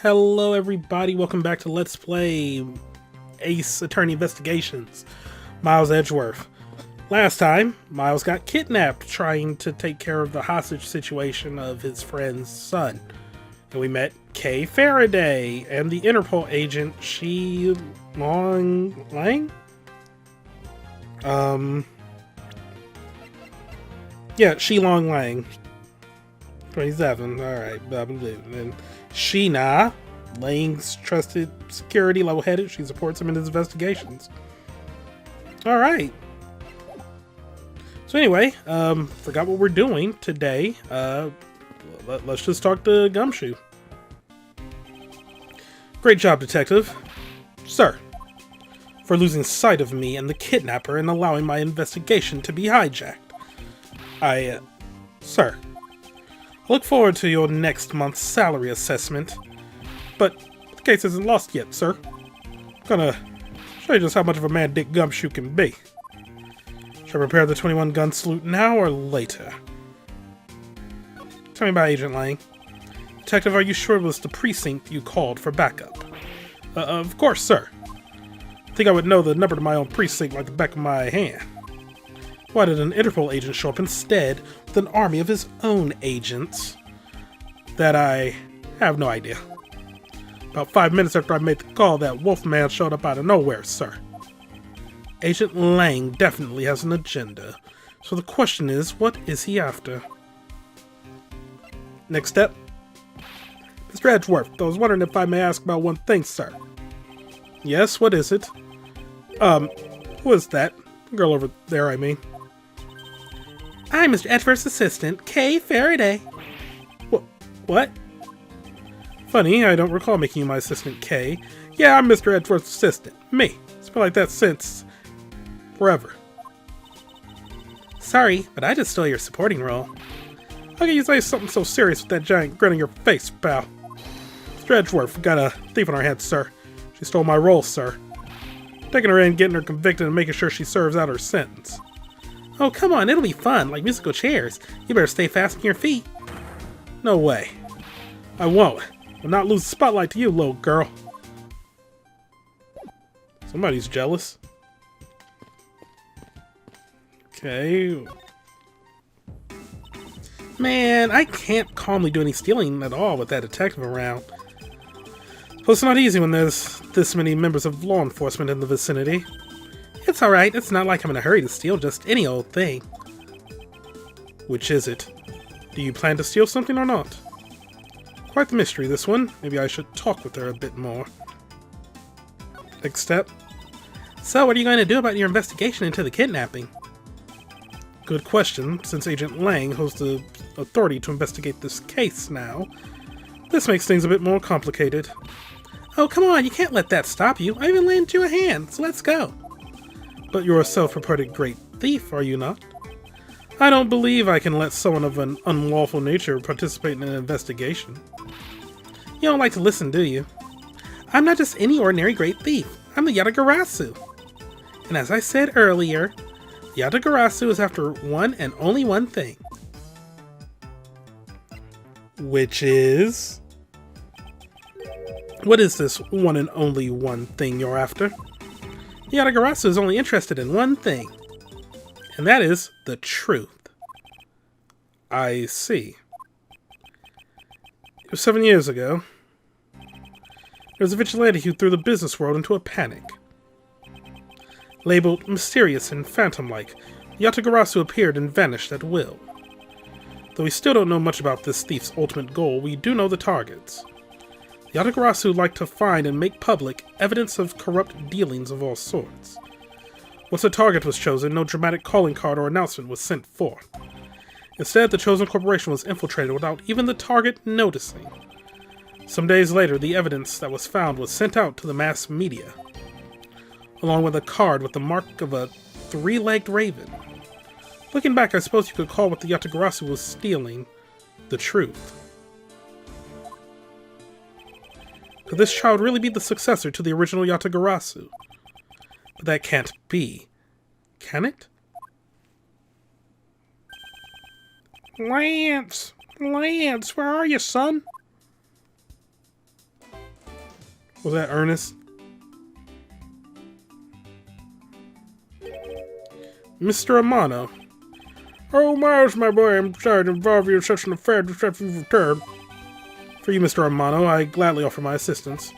Hello everybody, welcome back to Let's Play Ace Attorney Investigations, Miles Edgeworth. Last time, Miles got kidnapped trying to take care of the hostage situation of his friend's son. And we met Kay Faraday and the Interpol agent Shi-Long Lang? Yeah, Shi-Long Lang. 27, alright, and Sheena, Lang's trusted security, level-headed. She supports him in his investigations. Alright. So anyway, forgot what we're doing today. Let's just talk to Gumshoe. Great job, detective. Sir, for losing sight of me and the kidnapper and allowing my investigation to be hijacked. Sir, I look forward to your next month's salary assessment, but the case isn't lost yet, sir. I'm gonna show you just how much of a man Dick Gumshoe can be. Should I prepare the 21-gun salute now or later? Tell me about Agent Lang. Detective, are you sure it was the precinct you called for backup? Of course, sir. I think I would know the number to my own precinct like the back of my hand. Why did an Interpol agent show up instead with an army of his own agents? That I have no idea. About 5 minutes after I made the call, that Wolfman showed up out of nowhere, sir. Agent Lang definitely has an agenda. So the question is, what is he after? Next step. Mr. Edgeworth, I was wondering if I may ask about one thing, sir. Yes, what is it? Who is that? Girl over there, I mean. I'm Mr. Edgeworth's assistant, Kay Faraday. What? Funny, I don't recall making you my assistant, Kay. Yeah, I'm Mr. Edgeworth's assistant. Me. It's been like that since... forever. Sorry, but I just stole your supporting role. How can you say something so serious with that giant grin on your face, pal? Mr. Edgeworth, we got a thief on our hands, sir. She stole my role, sir. Taking her in, getting her convicted, and making sure she serves out her sentence. Oh, come on, it'll be fun, like musical chairs. You better stay fast on your feet. No way. I won't. I'll not lose the spotlight to you, little girl. Somebody's jealous. Okay. Man, I can't calmly do any stealing at all with that detective around. Well, it's not easy when there's this many members of law enforcement in the vicinity. It's alright, it's not like I'm in a hurry to steal just any old thing. Which is it? Do you plan to steal something or not? Quite the mystery, this one. Maybe I should talk with her a bit more. Next step. So, what are you going to do about your investigation into the kidnapping? Good question, since Agent Lang holds the authority to investigate this case now. This makes things a bit more complicated. Oh, come on, you can't let that stop you. I even lent you a hand, so let's go. But you're a self-reported great thief, are you not? I don't believe I can let someone of an unlawful nature participate in an investigation. You don't like to listen, do you? I'm not just any ordinary great thief. I'm the Yatagarasu. And as I said earlier, Yatagarasu is after one and only one thing. Which is... What is this one and only one thing you're after? Yatagarasu is only interested in one thing. And that is the truth. I see. It was 7 years ago. There was a vigilante who threw the business world into a panic. Labeled mysterious and phantom-like, Yatagarasu appeared and vanished at will. Though we still don't know much about this thief's ultimate goal, we do know the targets. Yatagarasu liked to find and make public evidence of corrupt dealings of all sorts. Once a target was chosen, no dramatic calling card or announcement was sent forth. Instead, the chosen corporation was infiltrated without even the target noticing. Some days later, the evidence that was found was sent out to the mass media, along with a card with the mark of a three-legged raven. Looking back, I suppose you could call what the Yatagarasu was stealing the truth. Could this child really be the successor to the original Yatagarasu? But that can't be. Can it? Lance! Lance, where are you, son? Was that Ernest? Mr. Amano. Oh, Miles, my boy, I'm sorry to involve you in such an affair just after you've returned. For you, Mr. Amano, I gladly offer my assistance.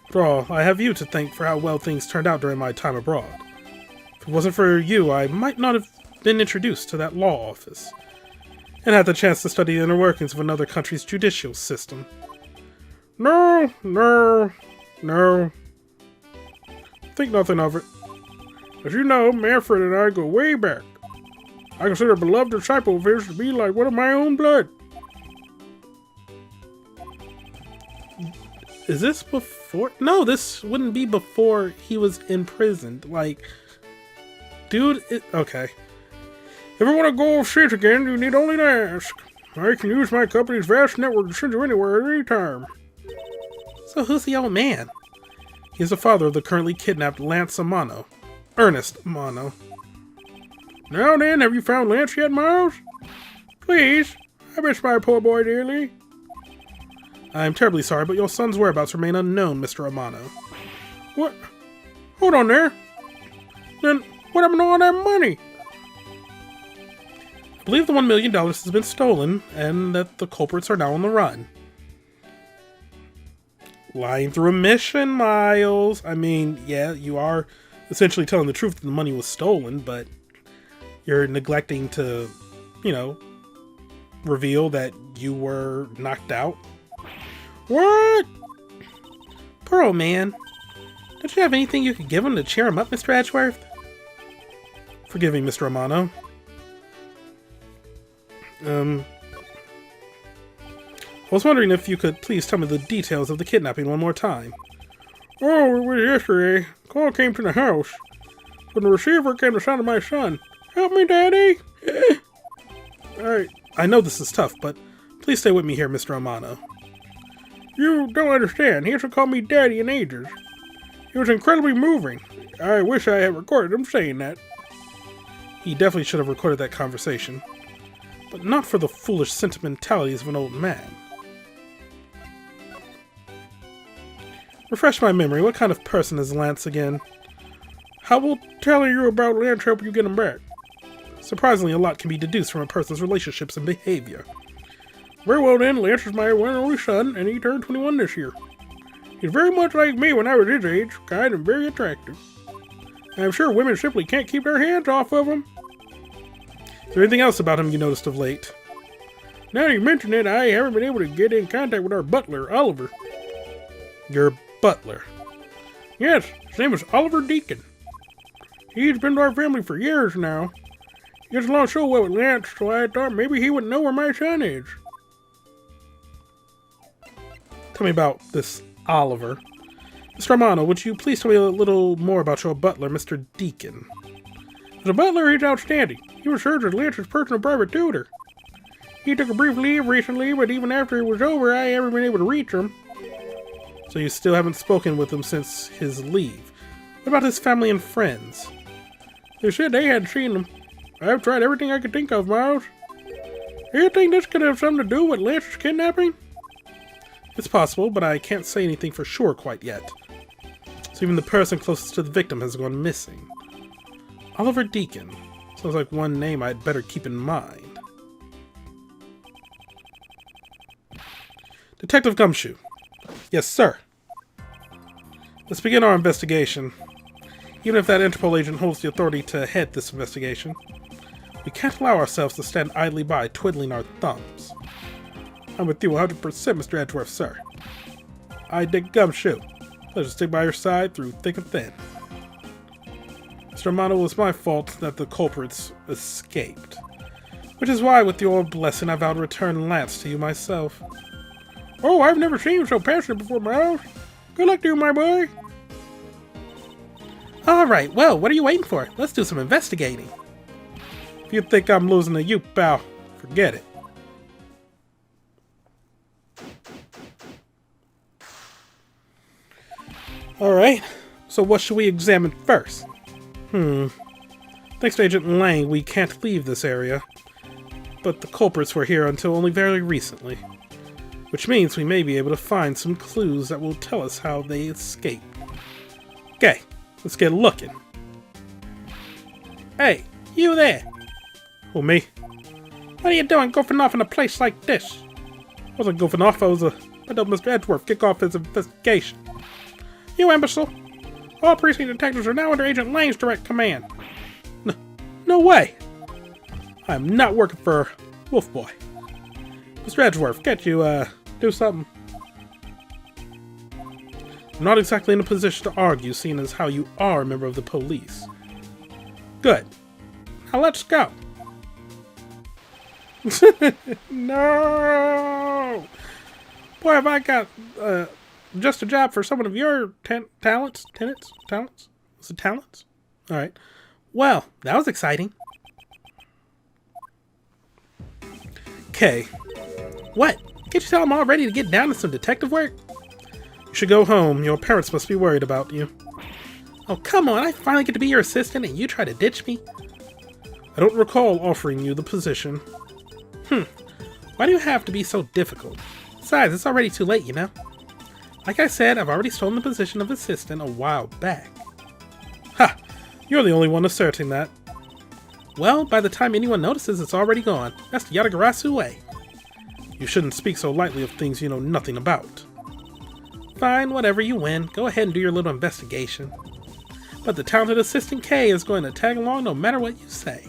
After all, I have you to thank for how well things turned out during my time abroad. If it wasn't for you, I might not have been introduced to that law office, and had the chance to study the inner workings of another country's judicial system. No. Think nothing of it. As you know, Manfred and I go way back. I consider a beloved disciple of his to be like one of my own blood. Is this before? No, this wouldn't be before he was imprisoned. Like, dude, okay. If you want to go overseas again, you need only to ask. I can use my company's vast network to send you anywhere at any time. So who's the old man? He's the father of the currently kidnapped Lance Amano. Ernest Amano. Now then, have you found Lance yet, Miles? Please, I miss my poor boy dearly. I'm terribly sorry, but your son's whereabouts remain unknown, Mr. Amano. What? Hold on there. Then, what happened to all that money? I believe the $1 million has been stolen, and that the culprits are now on the run. Lying through a mission, Miles. I mean, yeah, you are essentially telling the truth that the money was stolen, but you're neglecting to, reveal that you were knocked out. What? Poor old man. Don't you have anything you could give him to cheer him up, Mr. Edgeworth? Forgive me, Mr. Amano. I was wondering if you could please tell me the details of the kidnapping one more time. Oh, it was yesterday. A call came to the house. When the receiver came the sound of my son. Help me, Daddy! Alright, I know this is tough, but please stay with me here, Mr. Amano. You don't understand. He used to call me Daddy in ages. It was incredibly moving. I wish I had recorded him saying that. He definitely should have recorded that conversation. But not for the foolish sentimentalities of an old man. Refresh my memory. What kind of person is Lance again? How will telling you about Lance help you get him back? Surprisingly, a lot can be deduced from a person's relationships and behavior. Very well then, Lance is my one and only son, and he turned 21 this year. He's very much like me when I was his age, kind and very attractive. I'm sure women simply can't keep their hands off of him. Is there anything else about him you noticed of late? Now that you mention it, I haven't been able to get in contact with our butler, Oliver. Your butler? Yes, his name is Oliver Deacon. He's been to our family for years now. He gets along so well with Lance, so I thought maybe he would know where my son is. Tell me about this Oliver. Mr. Amano, would you please tell me a little more about your butler, Mr. Deacon? As a butler, he's outstanding. He was served as Lance's personal private tutor. He took a brief leave recently, but even after it was over, I haven't been able to reach him. So you still haven't spoken with him since his leave. What about his family and friends? They said they hadn't seen him. I've tried everything I could think of, Miles. Do you think this could have something to do with Lance's kidnapping? It's possible, but I can't say anything for sure quite yet. So even the person closest to the victim has gone missing. Oliver Deacon. Sounds like one name I'd better keep in mind. Detective Gumshoe. Yes, sir. Let's begin our investigation. Even if that Interpol agent holds the authority to head this investigation, we can't allow ourselves to stand idly by, twiddling our thumbs. I'm with you 100%, Mr. Edgeworth, sir. I dig Gumshoe. Pleasure to stick by your side through thick and thin. Mr. Amano, it was my fault that the culprits escaped. Which is why, with your blessing, I vow to return Lance to you myself. Oh, I've never seen you so passionate before, Miles. Good luck to you, my boy. Alright, well, what are you waiting for? Let's do some investigating. If you think I'm losing to you, pal, forget it. Alright, so what should we examine first? Thanks to Agent Lang, we can't leave this area. But the culprits were here until only very recently. which means we may be able to find some clues that will tell us how they escaped. Okay, let's get looking. Hey, you there! Who, me? What are you doing goofing off in a place like this? I wasn't goofing off, I told Mr. Edgeworth kick off his investigation. You imbecile! All precinct detectives are now under Agent Lang's direct command. No way! I am not working for Wolf Boy. Mr. Edgeworth, can't you, do something? I'm not exactly in a position to argue, seeing as how you are a member of the police. Good. Now let's go. No! Boy, have I got, just a job for someone of your talents? Talents? Was it talents? Alright. Well, that was exciting. Okay. What? Can't you tell I'm all ready to get down to some detective work? You should go home. Your parents must be worried about you. Oh, come on. I finally get to be your assistant and you try to ditch me? I don't recall offering you the position. Why do you have to be so difficult? Besides, it's already too late, you know? Like I said, I've already stolen the position of assistant a while back. Ha! You're the only one asserting that. Well, by the time anyone notices, it's already gone. That's the Yatagarasu way. You shouldn't speak so lightly of things you know nothing about. Fine, whatever, you win. Go ahead and do your little investigation. But the talented assistant Kay is going to tag along no matter what you say.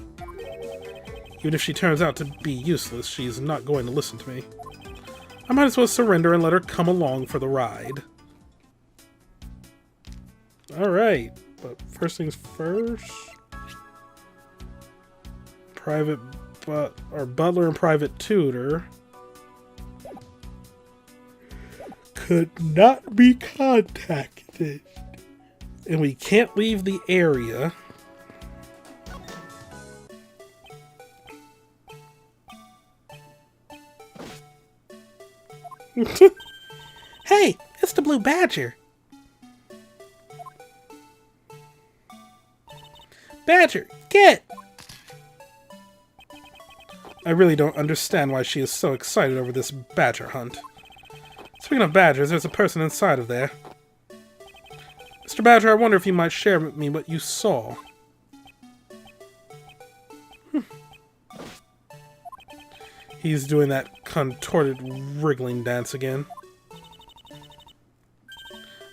Even if she turns out to be useless, she's not going to listen to me. I might as well surrender and let her come along for the ride. Alright, but first things first. Butler and private tutor could not be contacted. And we can't leave the area. Hey, it's the Blue Badger. Badger, get! I really don't understand why she is so excited over this badger hunt. Speaking of badgers, there's a person inside of there. Mr. Badger, I wonder if you might share with me what you saw. He's doing that contorted wriggling dance again.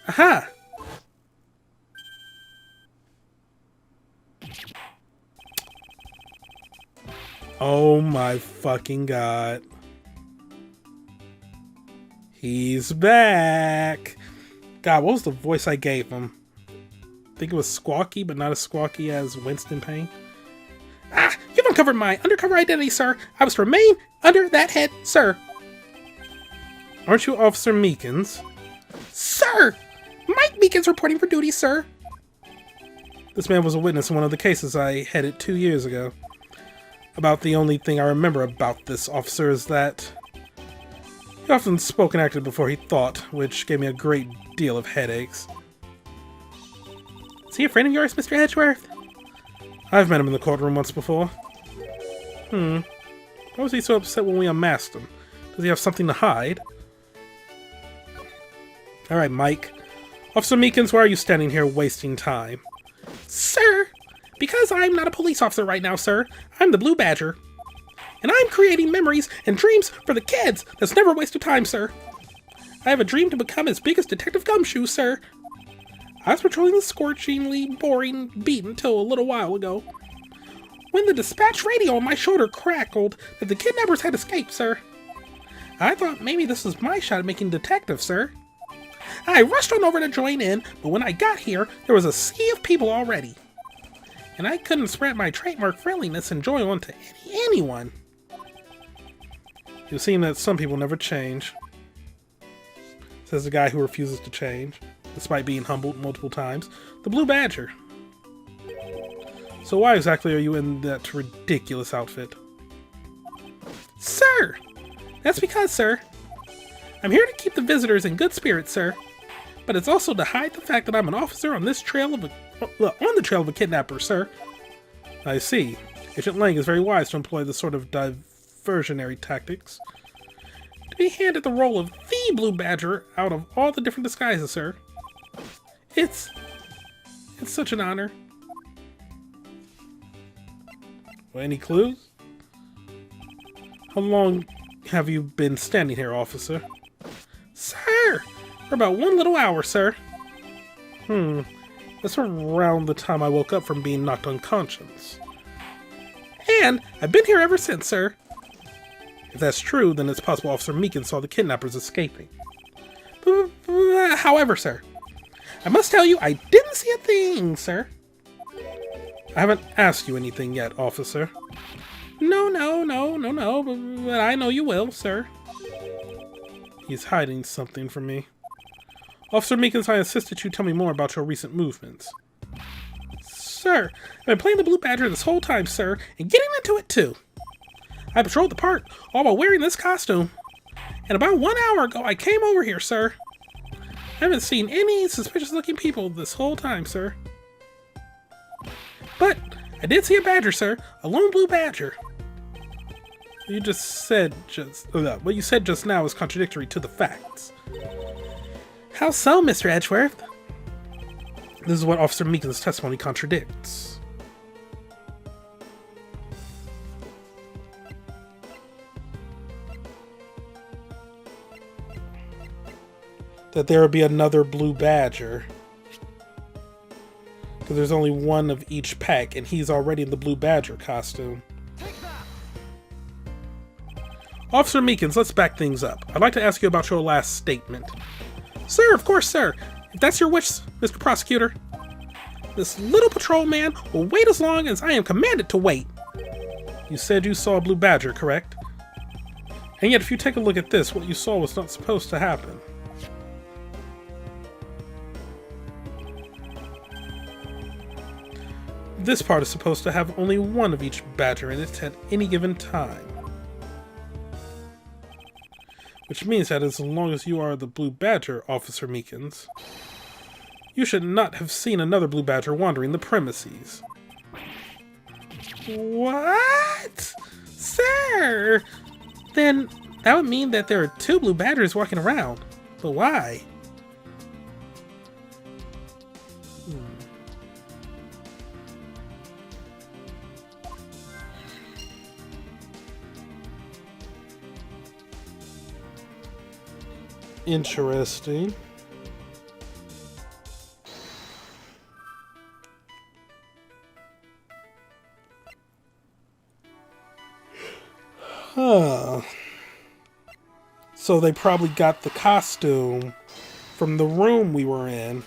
Aha! Oh my fucking god. He's back! God, what was the voice I gave him? I think it was squawky, but not as squawky as Winston Payne. Ah! You've uncovered my undercover identity, sir! I was to remain under that head, sir! Aren't you Officer Meekins? Sir! Mike Meekins reporting for duty, sir! This man was a witness in one of the cases I headed 2 years ago. About the only thing I remember about this officer is that he often spoke and acted before he thought, which gave me a great deal of headaches. Is he a friend of yours, Mr. Edgeworth? I've met him in the courtroom once before. Why was he so upset when we unmasked him? Does he have something to hide? Alright, Mike. Officer Meekins, why are you standing here wasting time? Sir! Because I'm not a police officer right now, sir. I'm the Blue Badger. And I'm creating memories and dreams for the kids. That's never a waste of time, sir. I have a dream to become as big as Detective Gumshoe, sir. I was patrolling the scorchingly boring beat until a little while ago, when the dispatch radio on my shoulder crackled that the kidnappers had escaped, sir. I thought maybe this was my shot at making detective, sir. I rushed on over to join in, but when I got here, there was a sea of people already. And I couldn't spread my trademark friendliness and joy onto anyone. You've seen that some people never change. Says the guy who refuses to change, despite being humbled multiple times. The Blue Badger. So why exactly are you in that ridiculous outfit? Sir! That's because, sir, I'm here to keep the visitors in good spirits, sir. But it's also to hide the fact that I'm an officer on this trail of on the trail of a kidnapper, sir. I see. Agent Lang is very wise to employ this sort of diversionary tactics. to be handed the role of the Blue Badger out of all the different disguises, sir. It's such an honor. Well, any clues? How long have you been standing here, officer? Sir! For about 1 little hour, sir. That's around the time I woke up from being knocked unconscious. And I've been here ever since, sir. If that's true, then it's possible Officer Meekins saw the kidnappers escaping. However, sir, I must tell you, I didn't see a thing, sir. I haven't asked you anything yet, officer. No, but I know you will, sir. He's hiding something from me. Officer Meekins, I insist that you tell me more about your recent movements. Sir, I've been playing the Blue Badger this whole time, sir, and getting into it too. I patrolled the park all while wearing this costume. And about 1 hour ago, I came over here, sir. I haven't seen any suspicious-looking people this whole time, sir. But I did see a badger, sir. A lone blue badger. What you said just now is contradictory to the facts. How so, Mr. Edgeworth? This is what Officer Meekins' testimony contradicts. That there will be another blue badger. Because there's only one of each pack, and he's already in the blue badger costume. Officer Meekins, let's back things up. I'd like to ask you about your last statement. Sir, of course, sir. If that's your wish, Mr. Prosecutor. This little patrolman will wait as long as I am commanded to wait. You said you saw a blue badger, correct? And yet, if you take a look at this, what you saw was not supposed to happen. This part is supposed to have only one of each badger in it at any given time. Which means that as long as you are the blue badger, Officer Meekins, you should not have seen another blue badger wandering the premises. What? Sir! Then that would mean that there are 2 blue badgers walking around. But why? Interesting. Huh. So they probably got the costume from the room we were in.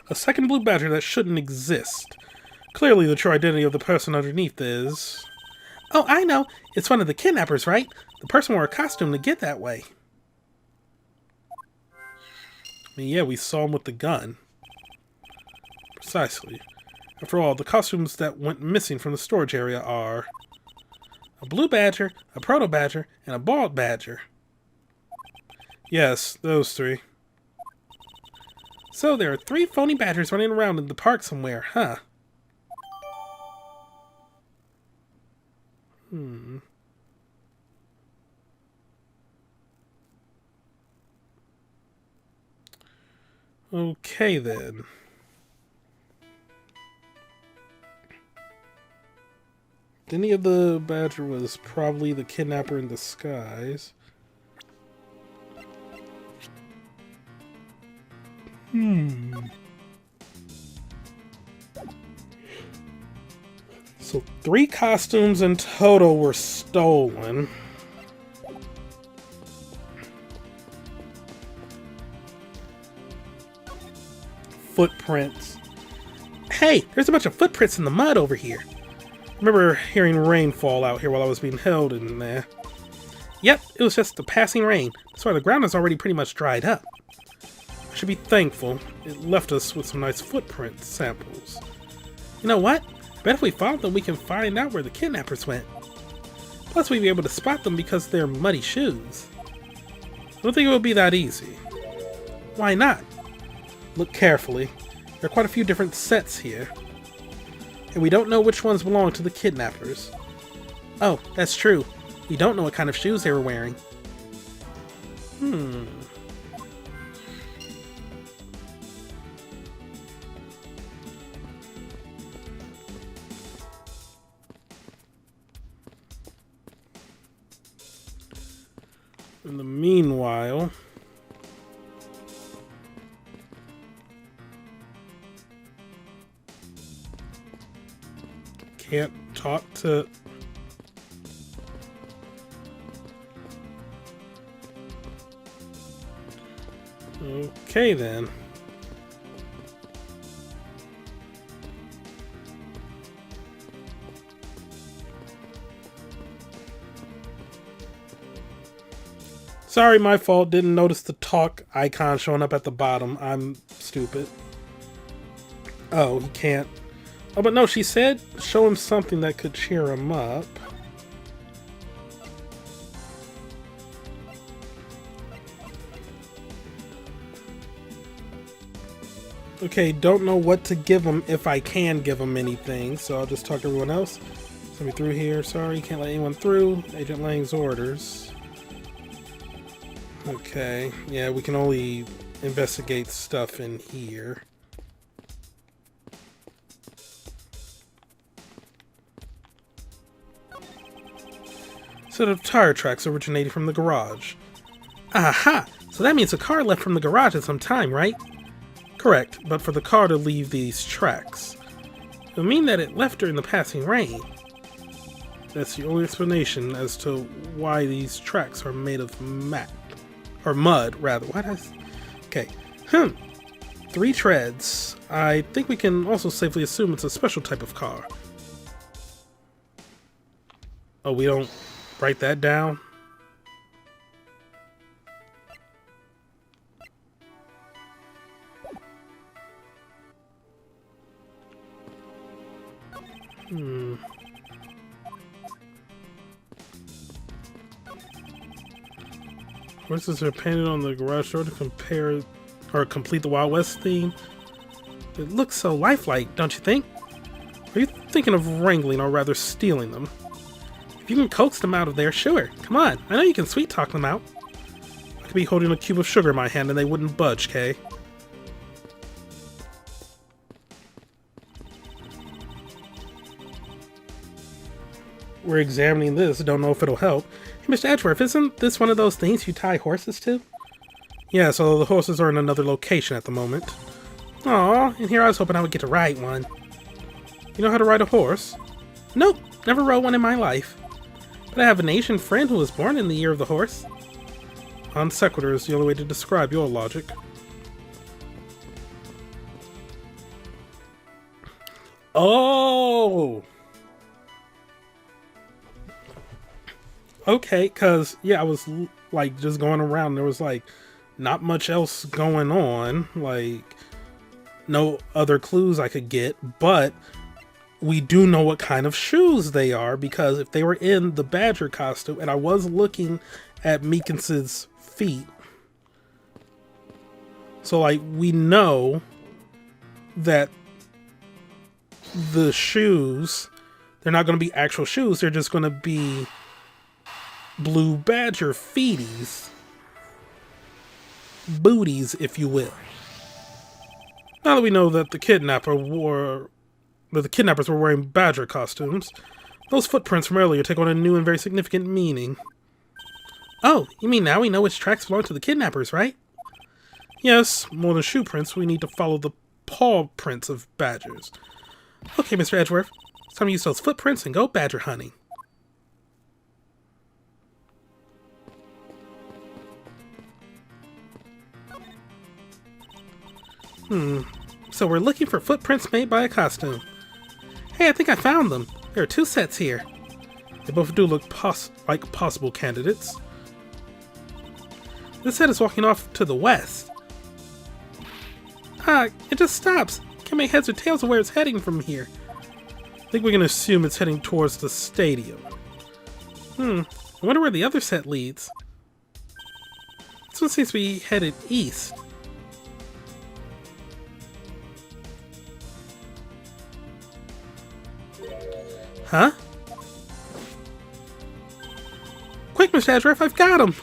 A second blue badger that shouldn't exist. Clearly the true identity of the person underneath is... Oh, I know. It's one of the kidnappers, right? The person wore a costume to get that way. I mean, yeah, we saw him with the gun. Precisely. After all, the costumes that went missing from the storage area are... a blue badger, a proto badger, and a bald badger. Yes, those 3. So there are 3 phony badgers running around in the park somewhere, huh? Okay, then. Any of the badger was probably the kidnapper in disguise. So 3 costumes in total were stolen. Footprints. Hey, there's a bunch of footprints in the mud over here. I remember hearing rain fall out here while I was being held in there. Yep, it was just a passing rain. That's why the ground is already pretty much dried up. I should be thankful. It left us with some nice footprint samples. You know what? I bet if we follow them, we can find out where the kidnappers went. Plus, we'd be able to spot them because they're muddy shoes. I don't think it would be that easy. Why not? Look carefully. There are quite a few different sets here. And we don't know which ones belong to the kidnappers. Oh, that's true. We don't know what kind of shoes they were wearing. In the meanwhile... Can't talk to... Okay, then. Sorry, my fault. Didn't notice the talk icon showing up at the bottom. I'm stupid. Oh, he can't. Oh, but no, she said show him something that could cheer him up. Okay, don't know what to give him if I can give him anything, so I'll just talk to everyone else. Send me through here. Sorry, can't let anyone through. Agent Lang's orders. Okay, yeah, we can only investigate stuff in here. Set of tire tracks originating from the garage. Aha! So that means a car left from the garage at some time, right? Correct, but for the car to leave these tracks, it would mean that it left during the passing rain. That's the only explanation as to why these tracks are made of mat. Or mud, rather. What? Okay. 3 treads. I think we can also safely assume it's a special type of car. Oh, we don't write that down? Horses are painted on the garage door to compare or complete the Wild West theme. It looks so lifelike, don't you think? Are you thinking of wrangling or rather stealing them? If you can coax them out of there, sure. Come on, I know you can sweet talk them out. I could be holding a cube of sugar in my hand and they wouldn't budge, Kay. We're examining this, don't know if it'll help. Hey, Mr. Edgeworth, isn't this one of those things you tie horses to? Yeah, so the horses are in another location at the moment. Aw, and here I was hoping I would get to ride one. You know how to ride a horse? Nope, never rode one in my life. But I have an Asian friend who was born in the year of the horse. Non sequitur is the only way to describe your logic. Oh! Okay, cause yeah, I was like just going around. There was like not much else going on, like no other clues I could get. But we do know what kind of shoes they are because if they were in the badger costume, and I was looking at Meekins's feet, so like we know that the shoes, they're not going to be actual shoes. They're just going to be blue badger feeties, booties, if you will. Now that we know that the kidnappers were wearing badger costumes, those footprints from earlier take on a new and very significant meaning. Oh, you mean now we know which tracks belong to the kidnappers, right? Yes, more than shoe prints, we need to follow the paw prints of badgers. Okay, Mr. Edgeworth, it's time to use those footprints and go badger hunting. So we're looking for footprints made by a costume. Hey, I think I found them. There are 2 sets here. They both do look like possible candidates. This set is walking off to the west. Ah, it just stops. Can't make heads or tails of where it's heading from here. I think we can assume it's heading towards the stadium. I wonder where the other set leads. This one seems to be headed east. Huh? Quick, Mr. Edgeworth, I've got him!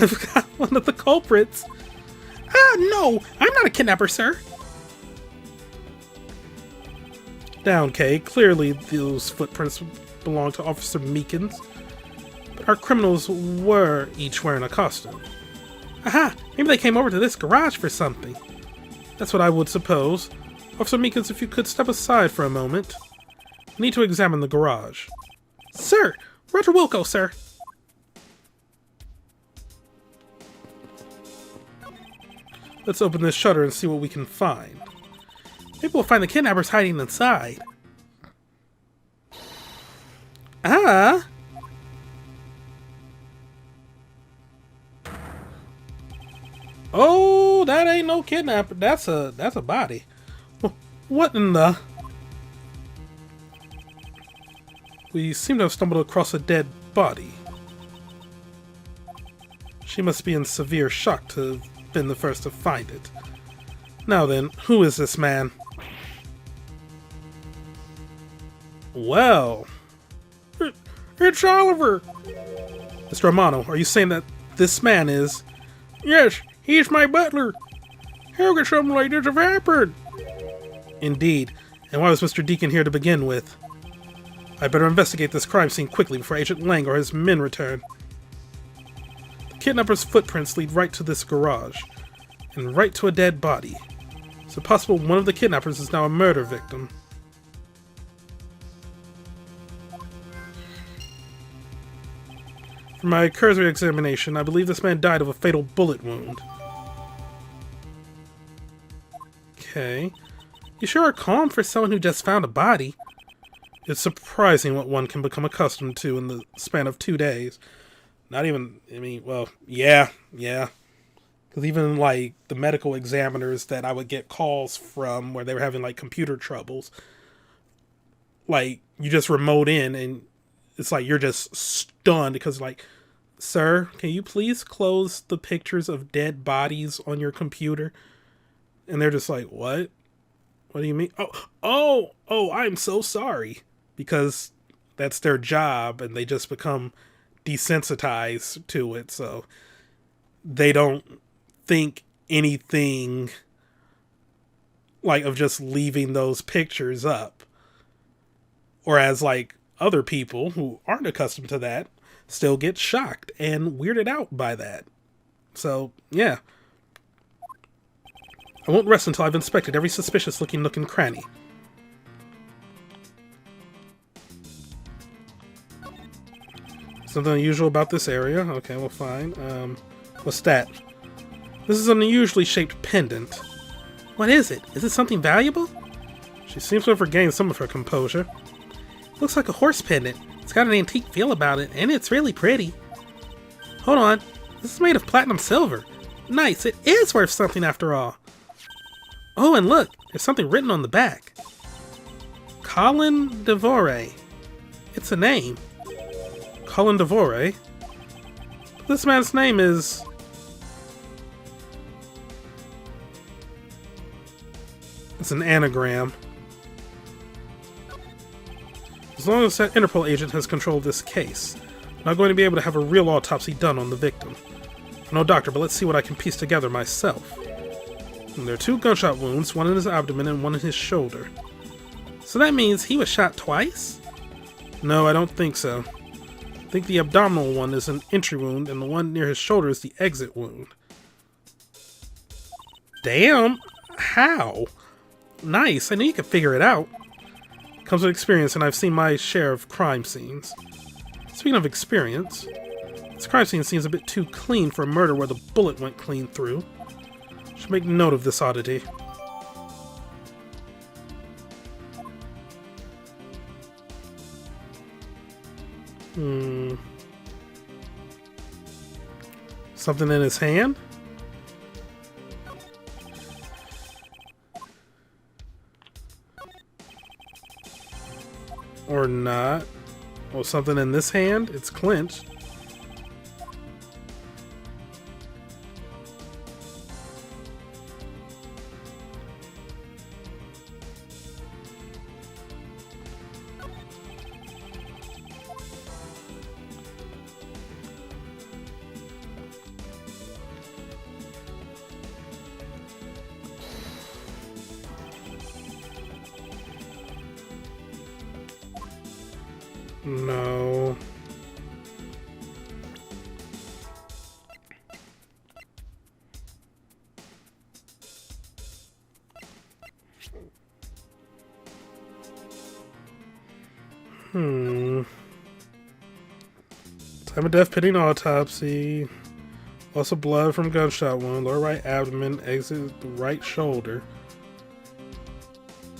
I've got one of the culprits! Ah, no! I'm not a kidnapper, sir! Down, Kay. Clearly those footprints belong to Officer Meekins. But our criminals were each wearing a costume. Aha! Maybe they came over to this garage for something. That's what I would suppose. Officer Meekins, if you could step aside for a moment. I need to examine the garage. Sir! Roger Wilco, sir! Let's open this shutter and see what we can find. Maybe we'll find the kidnappers hiding inside. Ah! Oh, that ain't no kidnapper. That's a body. What in the... We seem to have stumbled across a dead body. She must be in severe shock to have been the first to find it. Now then, who is this man? Well... It's Oliver! Mr. Romano, are you saying that this man is... Yes, he's my butler! How could something like this have happened? Indeed. And why was Mr. Deacon here to begin with? I better investigate this crime scene quickly before Agent Lang or his men return. The kidnapper's footprints lead right to this garage, and right to a dead body. Is it possible one of the kidnappers is now a murder victim? From my cursory examination, I believe this man died of a fatal bullet wound. Okay. You sure are calm for someone who just found a body. It's surprising what one can become accustomed to in the span of 2 days. Not even, I mean, well, yeah. Because even, like, the medical examiners that I would get calls from where they were having, like, computer troubles, like, you just remote in and it's like you're just stunned because, like, sir, can you please close the pictures of dead bodies on your computer? And they're just like, what? What do you mean? Oh, I'm so sorry. Because that's their job and they just become desensitized to it. So they don't think anything like of just leaving those pictures up. Whereas like other people who aren't accustomed to that still get shocked and weirded out by that. So, yeah. I won't rest until I've inspected every suspicious looking nook and cranny. Something unusual about this area? Okay, well, fine. What's that? This is an unusually shaped pendant. What is it? Is it something valuable? She seems to have regained some of her composure. It looks like a horse pendant. It's got an antique feel about it, and it's really pretty. Hold on. This is made of platinum silver. Nice, it is worth something after all. Oh, and look, there's something written on the back. Colin Devore. It's a name. Colin Devore. This man's name is... It's an anagram. As long as that Interpol agent has control of this case, I'm not going to be able to have a real autopsy done on the victim. I'm no doctor, but let's see what I can piece together myself. And there are 2 gunshot wounds, one in his abdomen and one in his shoulder. So that means he was shot twice? No, I don't think so. I think the abdominal one is an entry wound, and the one near his shoulder is the exit wound. Damn! How? Nice, I knew you could figure it out. Comes with experience, and I've seen my share of crime scenes. Speaking of experience, this crime scene seems a bit too clean for a murder where the bullet went clean through. Should make note of this oddity. Something in his hand? Or not. Or something in this hand? It's clenched. No. Time of death pending autopsy. Also blood from gunshot wound. Lower right abdomen. Exit the right shoulder.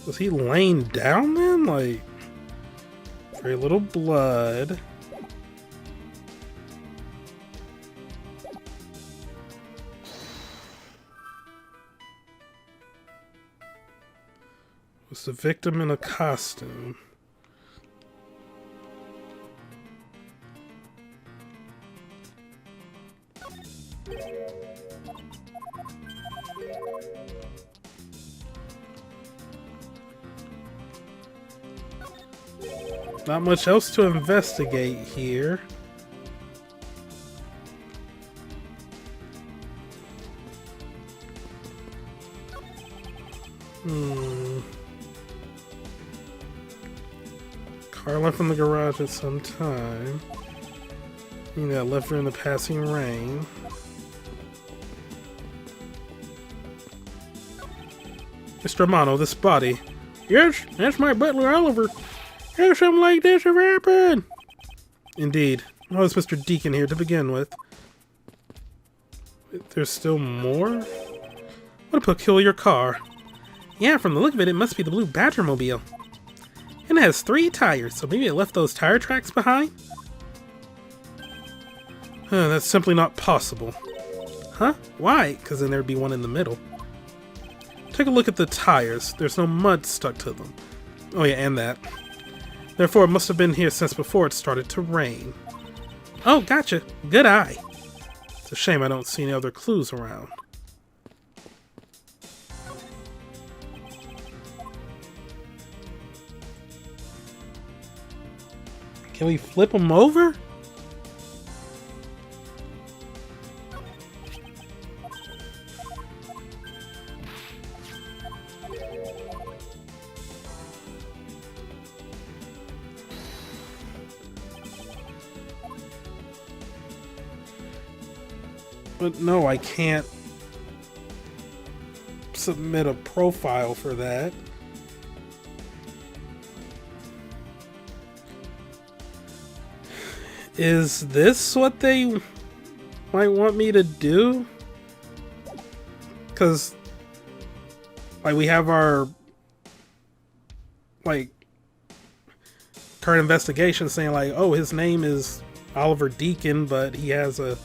Was he laying down then? Like, very little blood. Was the victim in a costume? Not much else to investigate here. Car left from the garage at some time. You got left during the passing rain. Mr. Amano, this body. Yes, that's my butler Oliver. How something like this have happened? Indeed. How is Mr. Deacon here to begin with? There's still more? What a peculiar car. Yeah, from the look of it, it must be the Blue Badger Mobile. And it has 3 tires, so maybe it left those tire tracks behind? That's simply not possible. Huh? Why? Because then there'd be one in the middle. Take a look at the tires. There's no mud stuck to them. Oh yeah, and that. Therefore, it must have been here since before it started to rain. Oh, gotcha. Good eye. It's a shame I don't see any other clues around. Can we flip them over? But no, I can't submit a profile for that. Is this what they might want me to do? Because, like, we have our, like, current investigation saying, like, oh, his name is Oliver Deacon, but he has a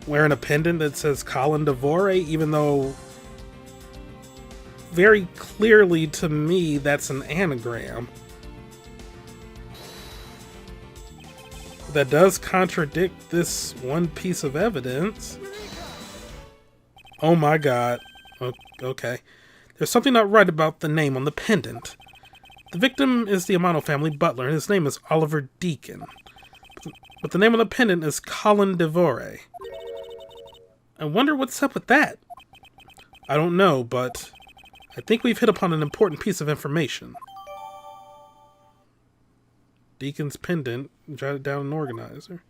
wearing a pendant that says Colin Devore, even though very clearly to me that's an anagram. That does contradict this one piece of evidence. Oh my god. Okay. There's something not right about the name on the pendant. The victim is the Amano family butler, and his name is Oliver Deacon. But the name on the pendant is Colin Devore. I wonder what's up with that. I don't know, but I think we've hit upon an important piece of information. Deacon's pendant, jotted down an organizer.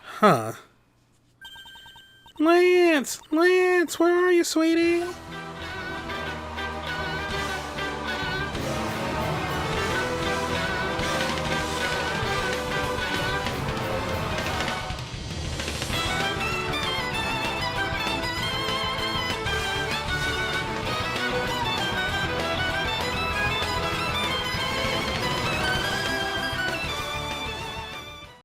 Huh. Lance, where are you, sweetie?